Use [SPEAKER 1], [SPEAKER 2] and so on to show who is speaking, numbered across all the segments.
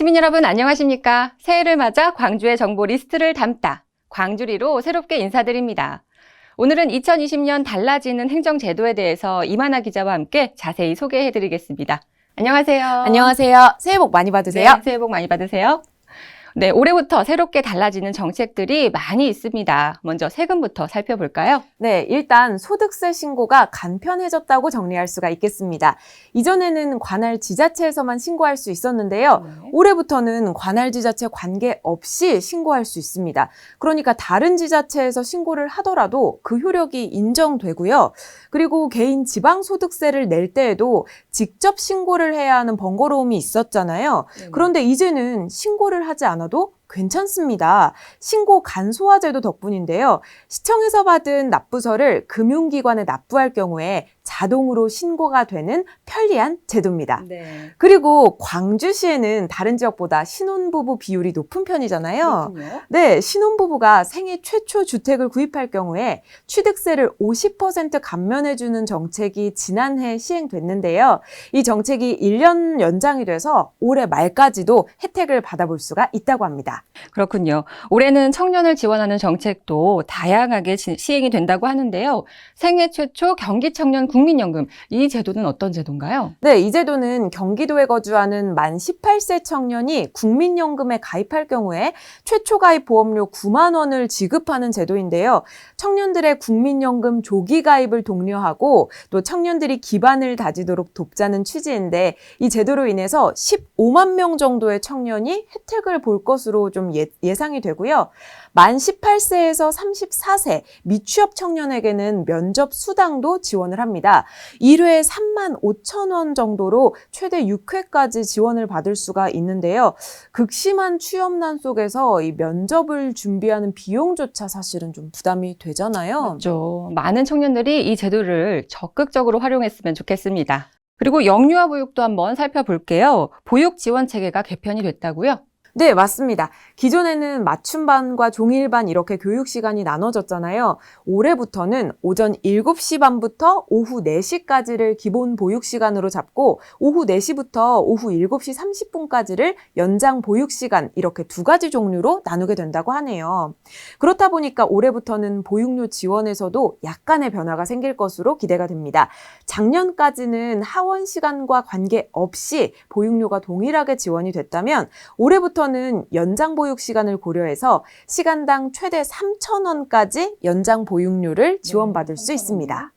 [SPEAKER 1] 시민 여러분 안녕하십니까? 새해를 맞아 광주의 정보 리스트를 담다 광주리로 새롭게 인사드립니다. 오늘은 2020년 달라지는 행정제도에 대해서 이만아 기자와 함께 자세히 소개해드리겠습니다. 안녕하세요.
[SPEAKER 2] 안녕하세요. 새해 복 많이 받으세요.
[SPEAKER 1] 네, 새해 복 많이 받으세요. 네, 올해부터 새롭게 달라지는 정책들이 많이 있습니다. 먼저 세금부터 살펴볼까요?
[SPEAKER 2] 네, 일단 소득세 신고가 간편해졌다고 정리할 수가 있겠습니다. 이전에는 관할 지자체에서만 신고할 수 있었는데요. 올해부터는 관할 지자체 관계없이 신고할 수 있습니다. 그러니까 다른 지자체에서 신고를 하더라도 그 효력이 인정되고요. 그리고 개인 지방소득세를 낼 때에도 직접 신고를 해야 하는 번거로움이 있었잖아요. 그런데 이제는 신고를 하지 않아도 괜찮습니다. 신고 간소화 제도 덕분인데요. 시청에서 받은 납부서를 금융기관에 납부할 경우에 자동으로 신고가 되는 편리한 제도입니다.
[SPEAKER 1] 네.
[SPEAKER 2] 그리고 광주시에는 다른 지역보다 신혼부부 비율이 높은 편이잖아요.
[SPEAKER 1] 그렇군요.
[SPEAKER 2] 네, 신혼부부가 생애 최초 주택을 구입할 경우에 취득세를 50% 감면해주는 정책이 지난해 시행됐는데요. 이 정책이 1년 연장이 돼서 올해 말까지도 혜택을 받아볼 수가 있다고 합니다.
[SPEAKER 1] 그렇군요. 올해는 청년을 지원하는 정책도 다양하게 시행이 된다고 하는데요. 생애 최초 경기청년 국민연금, 이 제도는 어떤 제도인가요?
[SPEAKER 2] 네, 이 제도는 경기도에 거주하는 만 18세 청년이 국민연금에 가입할 경우에 최초 가입 보험료 9만 원을 지급하는 제도인데요. 청년들의 국민연금 조기 가입을 독려하고 또 청년들이 기반을 다지도록 돕자는 취지인데 이 제도로 인해서 15만 명 정도의 청년이 혜택을 볼 것으로 좀 예상이 되고요. 만 18세에서 34세 미취업 청년에게는 면접 수당도 지원을 합니다. 1회에 3만 5천 원 정도로 최대 6회까지 지원을 받을 수가 있는데요. 극심한 취업난 속에서 이 면접을 준비하는 비용조차 사실은 좀 부담이 되잖아요.
[SPEAKER 1] 맞죠. 많은 청년들이 이 제도를 적극적으로 활용했으면 좋겠습니다. 그리고 영유아 보육도 한번 살펴볼게요. 보육 지원 체계가 개편이 됐다고요?
[SPEAKER 2] 네, 맞습니다. 기존에는 맞춤반과 종일반 이렇게 교육 시간이 나눠졌잖아요. 올해부터는 오전 7시 반부터 오후 4시까지를 기본 보육 시간으로 잡고 오후 4시부터 오후 7시 30분까지를 연장 보육 시간 이렇게 두 가지 종류로 나누게 된다고 하네요. 그렇다 보니까 올해부터는 보육료 지원에서도 약간의 변화가 생길 것으로 기대가 됩니다. 작년까지는 하원 시간과 관계없이 보육료가 동일하게 지원이 됐다면 올해부터 는 연장 보육 시간을 고려해서 시간당 최대 3,000원까지 연장 보육료를 지원받을 수 있습니다.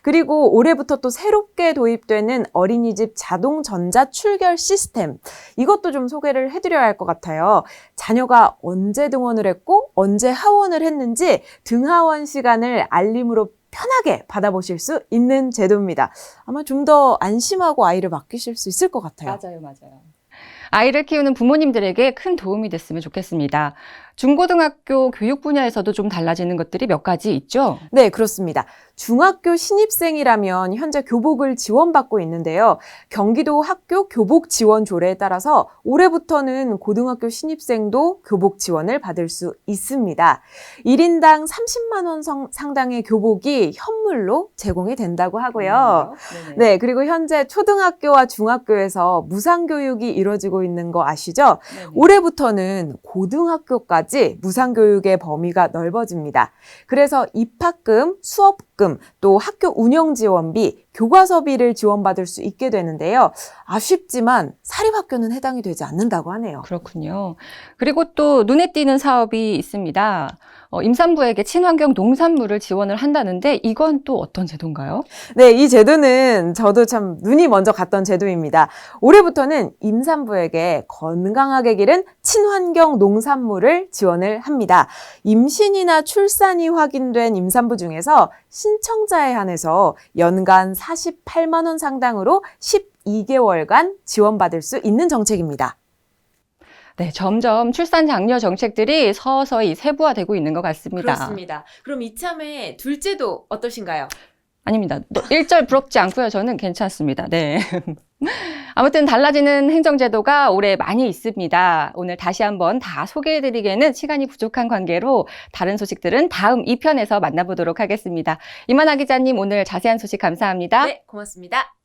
[SPEAKER 2] 그리고 올해부터 또 새롭게 도입되는 어린이집 자동 전자 출결 시스템, 이것도 좀 소개를 해드려야 할 것 같아요. 자녀가 언제 등원을 했고 언제 하원을 했는지 등하원 시간을 알림으로 편하게 받아보실 수 있는 제도입니다. 아마 좀 더 안심하고 아이를 맡기실 수 있을 것 같아요.
[SPEAKER 1] 맞아요. 아이를 키우는 부모님들에게 큰 도움이 됐으면 좋겠습니다. 중고등학교 교육 분야에서도 좀 달라지는 것들이 몇 가지 있죠?
[SPEAKER 2] 네, 그렇습니다. 중학교 신입생이라면 현재 교복을 지원받고 있는데요. 경기도 학교 교복 지원 조례에 따라서 올해부터는 고등학교 신입생도 교복 지원을 받을 수 있습니다. 1인당 30만 원 상당의 교복이 현물로 제공이 된다고 하고요. 네, 그리고 현재 초등학교와 중학교에서 무상교육이 이루어지고 있는 거 아시죠? 올해부터는 고등학교까지 무상교육의 범위가 넓어집니다. 그래서 입학금, 수업금, 또 학교 운영지원비, 교과서비를 지원받을 수 있게 되는데요. 아쉽지만 사립학교는 해당이 되지 않는다고 하네요.
[SPEAKER 1] 그렇군요. 그리고 또 눈에 띄는 사업이 있습니다. 임산부에게 친환경 농산물을 지원을 한다는데 이건 또 어떤 제도인가요?
[SPEAKER 2] 네, 이 제도는 저도 참 눈이 먼저 갔던 제도입니다. 올해부터는 임산부에게 건강하게 기른 친환경 농산물을 지원을 합니다. 임신이나 출산이 확인된 임산부 중에서 신청자에 한해서 연간 48만 원 상당으로 12개월간 지원받을 수 있는 정책입니다.
[SPEAKER 1] 네, 점점 출산 장려 정책들이 서서히 세부화되고 있는 것 같습니다.
[SPEAKER 2] 그렇습니다. 그럼 이참에 둘째도 어떠신가요?
[SPEAKER 1] 아닙니다. 일절 부럽지 않고요. 저는 괜찮습니다. 네. 아무튼 달라지는 행정제도가 올해 많이 있습니다. 오늘 다시 한번 다 소개해드리기에는 시간이 부족한 관계로 다른 소식들은 다음 2편에서 만나보도록 하겠습니다. 이만아 기자님 오늘 자세한 소식 감사합니다.
[SPEAKER 2] 네, 고맙습니다.